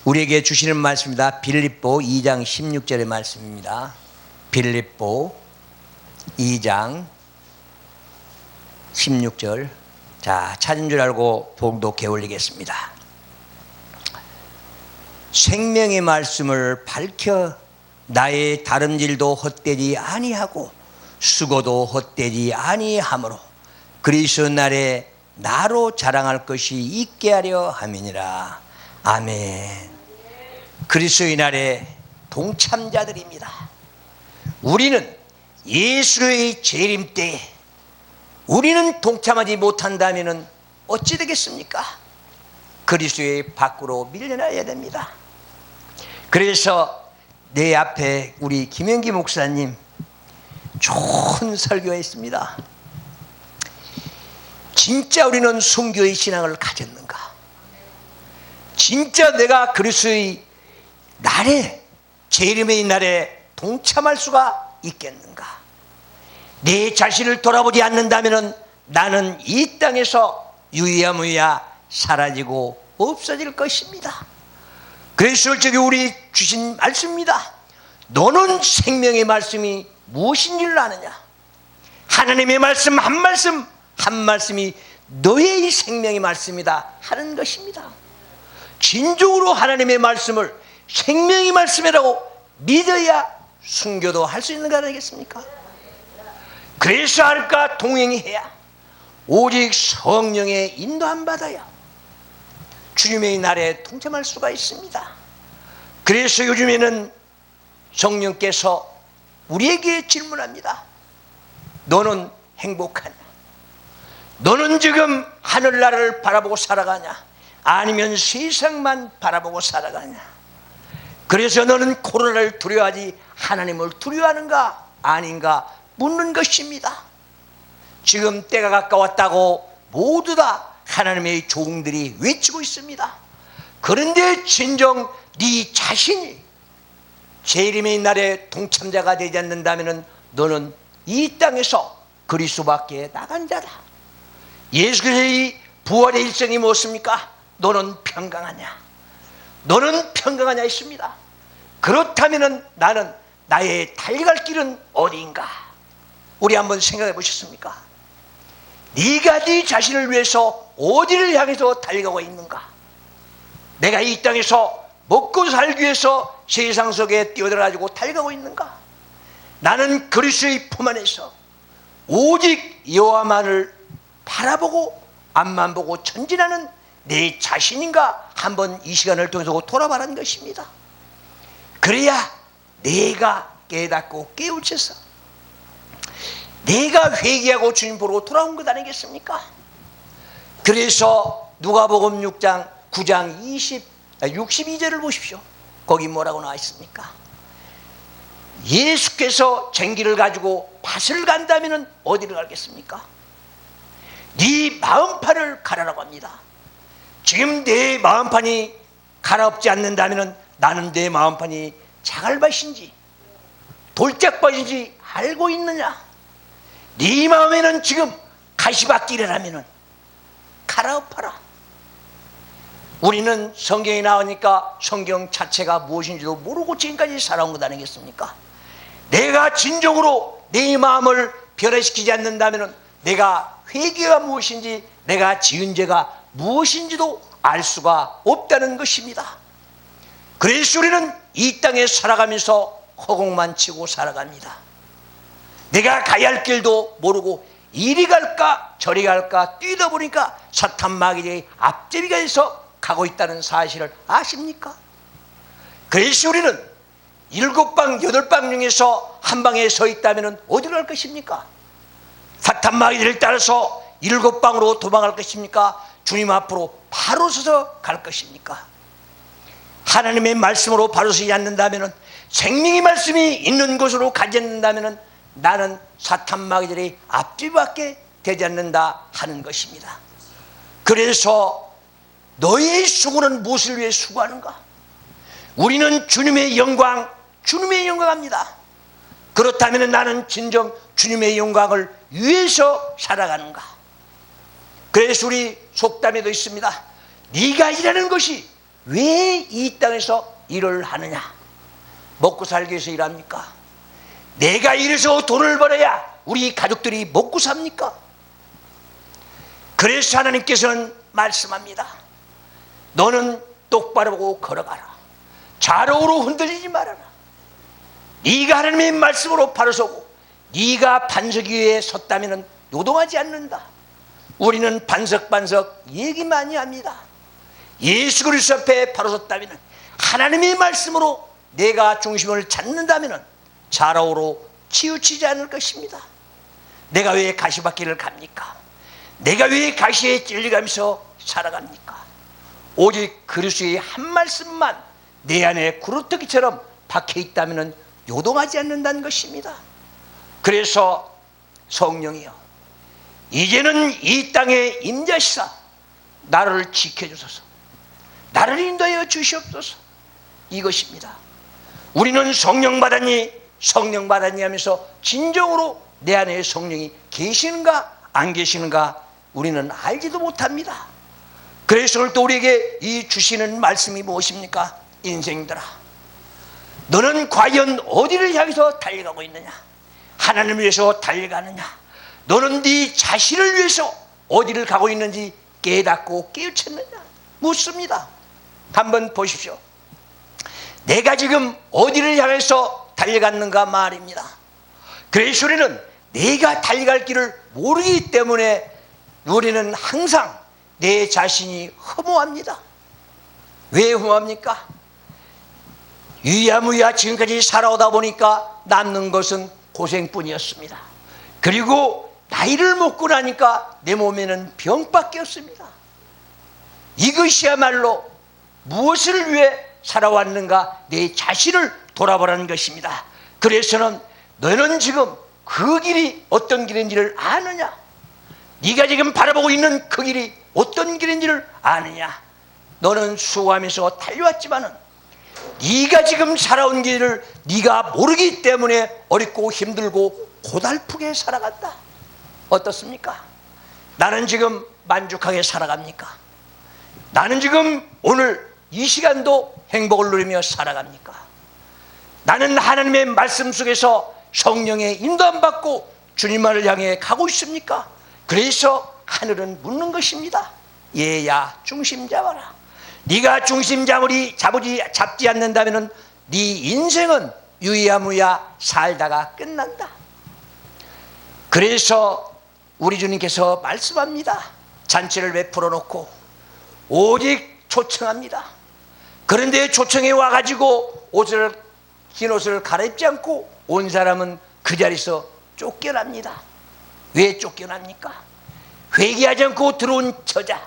우리에게 주시는 말씀입니다. 빌립보 2장 16절의 말씀입니다. 빌립보 2장 16절. 자, 찾은 줄 알고 봉독해 올리겠습니다. 생명의 말씀을 밝혀 나의 다름질도 헛되지 아니하고 수고도 헛되지 아니하므로 그리스도 날에 나로 자랑할 것이 있게 하려 함이니라. 아멘. 그리스도의 날에 동참자들입니다. 우리는 예수의 재림 때에 우리는 동참하지 못한다면 어찌 되겠습니까? 그리스도의 밖으로 밀려나야 됩니다. 그래서 내 앞에 우리 김영기 목사님 좋은 설교했습니다. 진짜 우리는 순교의 신앙을 가졌는가? 진짜 내가 그리스도의 날에, 재림의 날에 동참할 수가 있겠는가? 내 자신을 돌아보지 않는다면 나는 이 땅에서 유야무야 사라지고 없어질 것입니다. 그래서 저기 우리 주신 말씀입니다. 너는 생명의 말씀이 무엇인지를 아느냐? 하나님의 말씀 한 말씀 한 말씀이 너의 생명의 말씀이다 하는 것입니다. 진정으로 하나님의 말씀을 생명의 말씀이라고 믿어야 순교도 할 수 있는 거 아니겠습니까? 그래서 할까 동행해야 오직 성령의 인도함 받아야 주님의 날에 동참할 수가 있습니다. 그래서 요즘에는 성령께서 우리에게 질문합니다. 너는 행복하냐? 너는 지금 하늘나라를 바라보고 살아가냐? 아니면 세상만 바라보고 살아가냐? 그래서 너는 코로나를 두려워하지 하나님을 두려워하는가 아닌가 묻는 것입니다. 지금 때가 가까웠다고 모두 다 하나님의 종들이 외치고 있습니다. 그런데 진정 네 자신이 재림의 날에 동참자가 되지 않는다면 너는 이 땅에서 그리스도밖에 나간 자다. 예수 그리스도의 부활의 일생이 무엇입니까? 너는 평강하냐? 너는 평강하냐 있습니다. 그렇다면 나는 나의 달려갈 길은 어디인가? 우리 한번 생각해 보셨습니까? 네가 네 자신을 위해서 어디를 향해서 달려가고 있는가? 내가 이 땅에서 먹고 살기 위해서 세상 속에 뛰어들어가지고 달려가고 있는가? 나는 그리스도의 품 안에서 오직 여호와만을 바라보고 앞만 보고 전진하는 내 자신인가? 한번 이 시간을 통해서 돌아보라는 것입니다. 그래야 내가 깨닫고 깨우쳐서 내가 회개하고 주님 보러 돌아온 것 아니겠습니까? 그래서 누가복음 6장 9장 62절을 보십시오. 거기 뭐라고 나와 있습니까? 예수께서 쟁기를 가지고 밭을 간다면 어디를 가겠습니까? 네 마음판을 가라라고 합니다. 지금 내 마음판이 가라없지 않는다면 나는 내 마음판이 자갈밭인지 돌짝밭인지 알고 있느냐? 네 마음에는 지금 가시밭길이라면 갈아엎어라. 우리는 성경에 나오니까 성경 자체가 무엇인지도 모르고 지금까지 살아온 것 아니겠습니까? 내가 진정으로 내 마음을 변화시키지 않는다면 내가 회개가 무엇인지 내가 지은 죄가 무엇인지도 알 수가 없다는 것입니다. 그래서 우리는 이 땅에 살아가면서 허공만 치고 살아갑니다. 내가 가야 할 길도 모르고 이리 갈까 저리 갈까 뛰다 보니까 사탄 마귀의 앞제비가 돼서 가고 있다는 사실을 아십니까? 그래서 우리는 7방 8방 중에서 한 방에 서 있다면 어디로 갈 것입니까? 사탄 마귀를 따라서 7방으로 도망갈 것입니까? 주님 앞으로 바로 서서 갈 것입니까? 하나님의 말씀으로 바로 서지 않는다면 생명의 말씀이 있는 곳으로 가지 않는다면 나는 사탄 마귀들의 앞뒤밖에 되지 않는다 하는 것입니다. 그래서 너의 수고는 무엇을 위해 수고하는가? 우리는 주님의 영광 합니다. 그렇다면 나는 진정 주님의 영광을 위해서 살아가는가? 그래서 우리 속담에도 있습니다. 네가 일하는 것이 왜 이 땅에서 일을 하느냐? 먹고 살기 위해서 일합니까? 내가 일해서 돈을 벌어야 우리 가족들이 먹고 삽니까? 그래서 하나님께서는 말씀합니다. 너는 똑바로 보고 걸어가라. 좌로우로 흔들리지 말아라. 네가 하나님의 말씀으로 바로 서고 네가 반석 위에 섰다면 요동하지 않는다. 우리는 반석반석 얘기 많이 합니다. 예수 그리스도 앞에 바로 섰다면, 하나님의 말씀으로 내가 중심을 찾는다면 좌로우로 치우치지 않을 것입니다. 내가 왜 가시밭길을 갑니까? 내가 왜 가시에 찔려가면서 살아갑니까? 오직 그리스도의 한 말씀만 내 안에 구루터기처럼 박혀 있다면 요동하지 않는다는 것입니다. 그래서 성령이여, 이제는 이 땅에 임자시사 나를 지켜주소서, 나를 인도하여 주시옵소서, 이것입니다. 우리는 성령 받았니 성령 받았니 하면서 진정으로 내 안에 성령이 계시는가 안 계시는가 우리는 알지도 못합니다. 그래서 오늘 또 우리에게 이 주시는 말씀이 무엇입니까? 인생들아, 너는 과연 어디를 향해서 달려가고 있느냐? 하나님을 위해서 달려가느냐? 너는 네 자신을 위해서 어디를 가고 있는지 깨닫고 깨우쳤느냐? 묻습니다. 한번 보십시오. 내가 지금 어디를 향해서 달려갔는가 말입니다. 그래서 우리는 내가 달려갈 길을 모르기 때문에 우리는 항상 내 자신이 허무합니다. 왜 허무합니까? 유야무야 지금까지 살아오다 보니까 남는 것은 고생뿐이었습니다. 그리고 나이를 먹고 나니까 내 몸에는 병밖에 없습니다. 이것이야말로 무엇을 위해 살아왔는가, 내 자신을 돌아보라는 것입니다. 그래서는 너는 지금 그 길이 어떤 길인지를 아느냐? 네가 지금 바라보고 있는 그 길이 어떤 길인지를 아느냐? 너는 수고하면서 달려왔지만은 네가 지금 살아온 길을 네가 모르기 때문에 어렵고 힘들고 고달프게 살아갔다. 어떻습니까? 나는 지금 만족하게 살아갑니까? 나는 지금 오늘 이 시간도 행복을 누리며 살아갑니까? 나는 하나님의 말씀 속에서 성령의 인도함 받고 주님만을 향해 가고 있습니까? 그래서 하늘은 묻는 것입니다. 얘야 중심 잡아라. 네가 중심 잡지 않는다면 네 인생은 유야무야 살다가 끝난다. 그래서 우리 주님께서 말씀합니다. 잔치를 베풀어 놓고 오직 초청합니다. 그런데 초청해 와가지고 흰 옷을 갈아입지 않고 온 사람은 그 자리에서 쫓겨납니다. 왜 쫓겨납니까? 회개하지 않고 들어온 저자,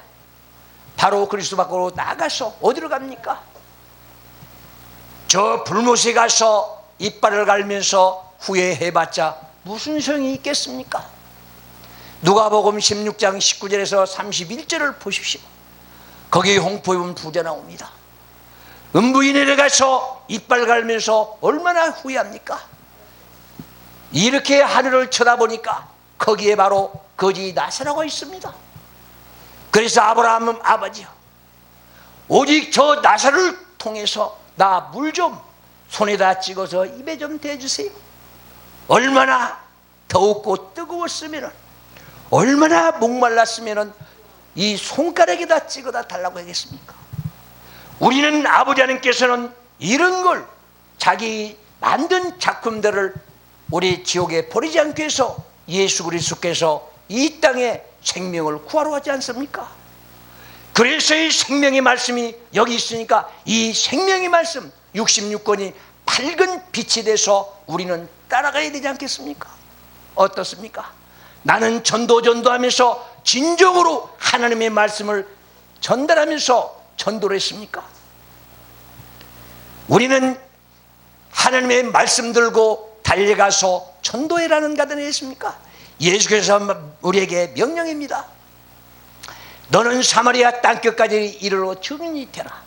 바로 그리스도 밖으로 나가서 어디로 갑니까? 저 불못에 가서 이빨을 갈면서 후회해봤자 무슨 소용이 있겠습니까? 누가복음 16장 19절에서 31절을 보십시오. 거기 홍포 입은 부자 나옵니다. 음부인에 가서 이빨 갈면서 얼마나 후회합니까? 이렇게 하늘을 쳐다보니까 거기에 바로 거지 나사로가 있습니다. 그래서 아브라함은 아버지요, 오직 저 나사로를 통해서 나 물 좀 손에다 찍어서 입에 좀 대주세요. 얼마나 더웠고 뜨거웠으면, 얼마나 목말랐으면 이 손가락에다 찍어다 달라고 하겠습니까? 우리는 아버지 하나님께서는 이런 걸 자기 만든 작품들을 우리 지옥에 버리지 않기 위해서 예수 그리스도께서 이 땅에 생명을 구하러 하지 않습니까? 그래서 이 생명의 말씀이 여기 있으니까 이 생명의 말씀 66권이 밝은 빛이 돼서 우리는 따라가야 되지 않겠습니까? 어떻습니까? 나는 전도하면서 진정으로 하나님의 말씀을 전달하면서 전도를 했습니까? 우리는 하나님의 말씀 들고 달려가서 전도해라는 가든에 했습니까? 예수께서 우리에게 명령입니다. 너는 사마리아 땅끝까지 이르러 증인이 되라.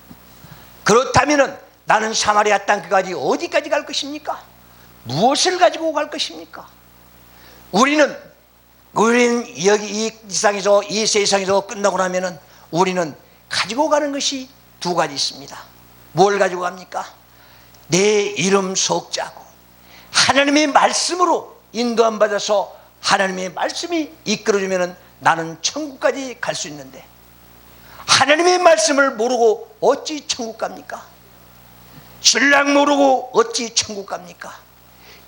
그렇다면 나는 사마리아 땅끝까지 어디까지 갈 것입니까? 무엇을 가지고 갈 것입니까? 우리는 여기 이 세상에서 끝나고 나면은 우리는 가지고 가는 것이 두 가지 있습니다. 뭘 가지고 갑니까? 내 이름 석자고 하나님의 말씀으로 인도함 받아서 하나님의 말씀이 이끌어주면 나는 천국까지 갈 수 있는데, 하나님의 말씀을 모르고 어찌 천국 갑니까? 신랑 모르고 어찌 천국 갑니까?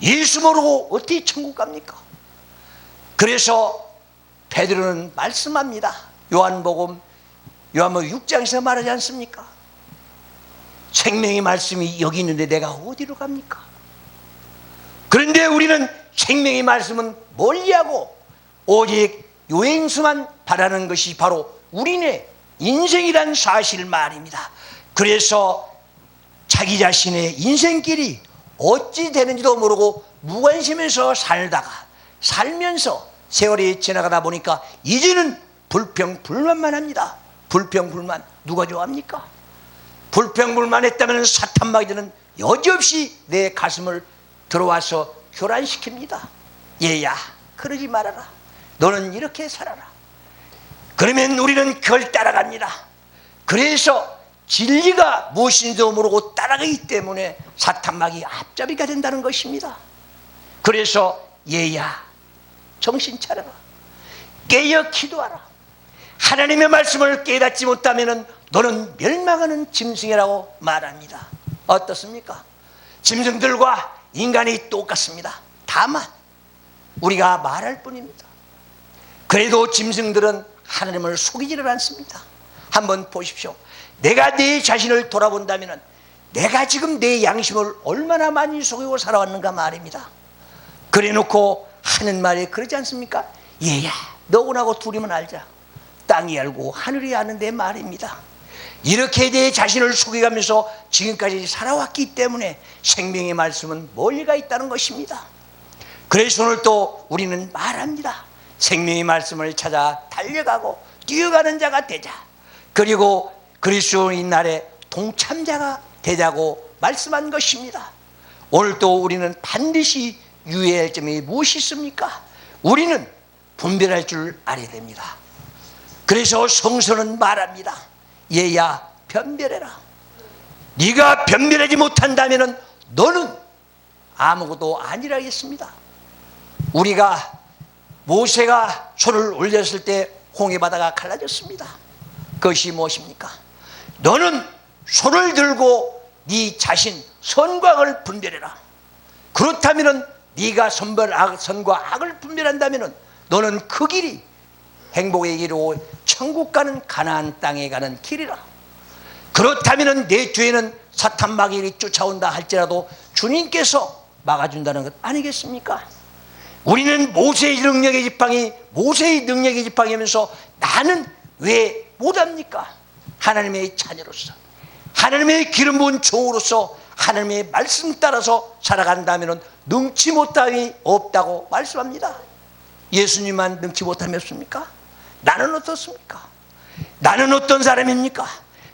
예수 모르고 어찌 천국 갑니까? 그래서 베드로는 말씀합니다. 요한복음 6장에서 말하지 않습니까? 생명의 말씀이 여기 있는데 내가 어디로 갑니까? 그런데 우리는 생명의 말씀은 멀리하고 오직 요행수만 바라는 것이 바로 우리네 인생이란 사실 말입니다. 그래서 자기 자신의 인생길이 어찌 되는지도 모르고 무관심해서 살면서 세월이 지나가다 보니까 이제는 불평불만만 합니다. 불평불만. 누가 좋아합니까? 불평불만했다면 사탄마귀들은 여지없이 내 가슴을 들어와서 교란시킵니다. 얘야, 그러지 말아라. 너는 이렇게 살아라. 그러면 우리는 그걸 따라갑니다. 그래서 진리가 무엇인지도 모르고 따라가기 때문에 사탄마귀 앞잡이가 된다는 것입니다. 그래서 얘야, 정신 차려라. 깨어 기도하라. 하나님의 말씀을 깨닫지 못하면 너는 멸망하는 짐승이라고 말합니다. 어떻습니까? 짐승들과 인간이 똑같습니다. 다만 우리가 말할 뿐입니다. 그래도 짐승들은 하나님을 속이지를 않습니다. 한번 보십시오. 내가 내 자신을 돌아본다면 내가 지금 내 양심을 얼마나 많이 속이고 살아왔는가 말입니다. 그래 놓고 하는 말이 그러지 않습니까? 얘야, 너하고 둘이면 알자. 땅이 알고 하늘이 아는데 말입니다. 이렇게 내 자신을 속여가면서 지금까지 살아왔기 때문에 생명의 말씀은 멀리가 있다는 것입니다. 그래서 오늘 또 우리는 말합니다. 생명의 말씀을 찾아 달려가고 뛰어가는 자가 되자. 그리고 그리스도인 날에 동참자가 되자고 말씀한 것입니다. 오늘 또 우리는 반드시 유의할 점이 무엇이 있습니까? 우리는 분별할 줄 알아야 됩니다. 그래서 성서는 말합니다. 얘야, 변별해라. 네가 변별하지 못한다면 너는 아무것도 아니라겠습니다. 우리가 모세가 손을 올렸을 때 홍해바다가 갈라졌습니다. 그것이 무엇입니까? 너는 손을 들고 네 자신 선과 악을 분별해라. 그렇다면 네가 선과 악을 분별한다면 너는 그 길이 행복의 길이고 천국 가는 가나안 땅에 가는 길이라. 그렇다면 내 뒤에는 사탄 마귀가 쫓아온다 할지라도 주님께서 막아준다는 것 아니겠습니까? 우리는 모세의 능력의 지팡이면서 나는 왜 못합니까? 하나님의 자녀로서, 하나님의 기름 부은 종으로서 하나님의 말씀 따라서 살아간다면 능치 못함이 없다고 말씀합니다. 예수님만 능치 못함이 없습니까? 나는 어떻습니까? 나는 어떤 사람입니까?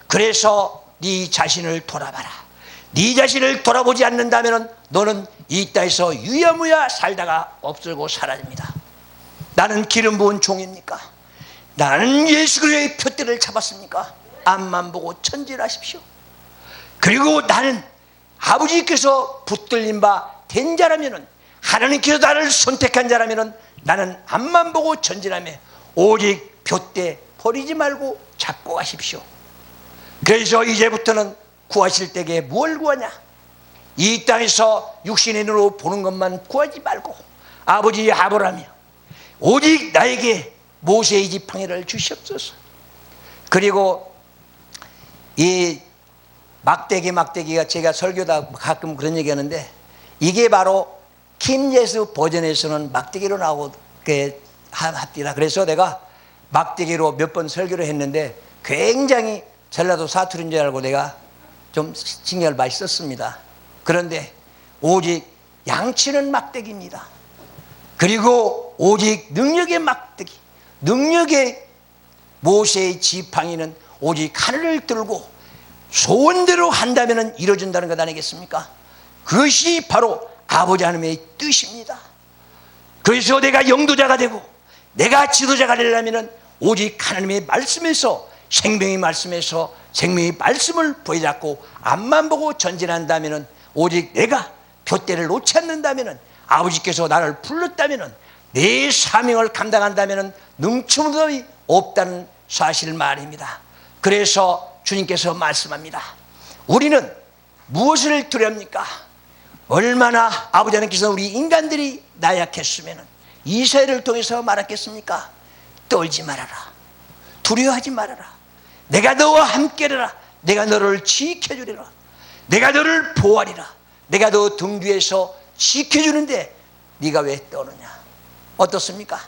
그래서 네 자신을 돌아봐라. 네 자신을 돌아보지 않는다면 너는 이 땅에서 유야무야 살다가 없어지고 사라집니다. 나는 기름 부은 종입니까? 나는 예수 그리스도의 표대를 잡았습니까? 앞만 보고 천진하십시오. 그리고 나는 아버지께서 붙들린 바 된 자라면, 하나님께서 나를 선택한 자라면 나는 앞만 보고 전진하며 오직 표대 버리지 말고 잡고 가십시오. 그래서 이제부터는 구하실 때에 뭘 구하냐? 이 땅에서 육신의 눈으로 보는 것만 구하지 말고 아버지 아버라며 오직 나에게 모세의 지팡이를 주시옵소서. 그리고 이 막대기가 제가 설교다 가끔 그런 얘기하는데 이게 바로 킹예수 버전에서는 막대기로 나오게 합니다. 그래서 내가 막대기로 몇 번 설교를 했는데 굉장히 전라도 사투리인 줄 알고 내가 좀 신경을 많이 썼습니다. 그런데 오직 양치는 막대기입니다. 그리고 오직 능력의 막대기, 능력의 모세의 지팡이는 오직 하늘을 들고 소원대로 한다면 이루어진다는 것 아니겠습니까? 그것이 바로 아버지 하나님의 뜻입니다. 그래서 내가 영도자가 되고 내가 지도자가 되려면 오직 하나님의 말씀에서, 생명의 말씀에서 생명의 말씀을 부여잡고 앞만 보고 전진한다면, 오직 내가 둯대를 놓지 않는다면, 아버지께서 나를 불렀다면, 내 사명을 감당한다면 능충함이 없다는 사실 말입니다. 그래서 주님께서 말씀합니다. 우리는 무엇을 두렵니까? 얼마나 아버지 하나님께서 우리 인간들이 나약했으면 이사야를 통해서 말했겠습니까? 떨지 말아라, 두려워하지 말아라, 내가 너와 함께라, 내가 너를 지켜주리라, 내가 너를 보호하리라, 내가 너 등 뒤에서 지켜주는데 네가 왜 떠느냐? 어떻습니까?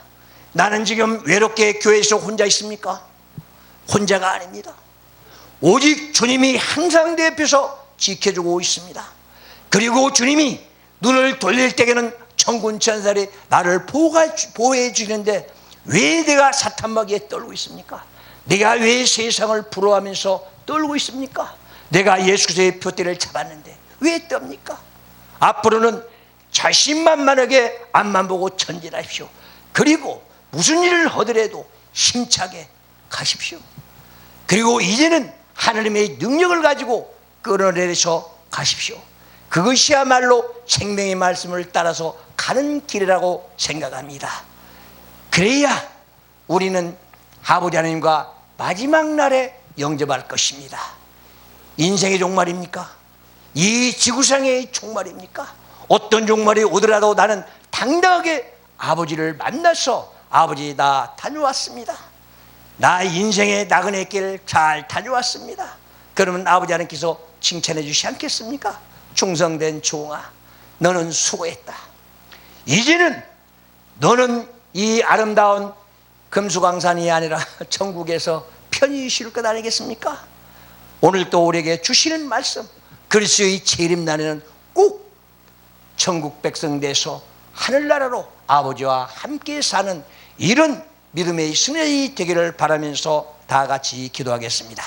나는 지금 외롭게 교회에서 혼자 있습니까? 혼자가 아닙니다. 오직 주님이 항상 내 옆에서 지켜주고 있습니다. 그리고 주님이 눈을 돌릴 때에는 천군 천사들이 나를 보호해 주는데, 왜 내가 사탄마귀에 떨고 있습니까? 내가 왜 세상을 부러워하면서 떨고 있습니까? 내가 예수 그리스도의 푯대를 잡았는데 왜 떱니까? 앞으로는 자신만만하게 앞만 보고 전진하십시오. 그리고 무슨 일을 하더라도 힘차게 가십시오. 그리고 이제는 하나님의 능력을 가지고 끌어내려서 가십시오. 그것이야말로 생명의 말씀을 따라서 가는 길이라고 생각합니다. 그래야 우리는 아버지 하나님과 마지막 날에 영접할 것입니다. 인생의 종말입니까? 이 지구상의 종말입니까? 어떤 종말이 오더라도 나는 당당하게 아버지를 만나서, 아버지 나 다녀왔습니다, 나 인생의 나그네 길 잘 다녀왔습니다, 그러면 아버지 하나님께서 칭찬해 주시지 않겠습니까? 충성된 종아, 너는 수고했다. 이제는 너는 이 아름다운 금수강산이 아니라 천국에서 편히 쉴 것 아니겠습니까? 오늘 또 우리에게 주시는 말씀, 그리스도의 재림날에는 꼭 천국 백성 돼서 하늘나라로 아버지와 함께 사는 이런 믿음의 승리이 되기를 바라면서 다 같이 기도하겠습니다.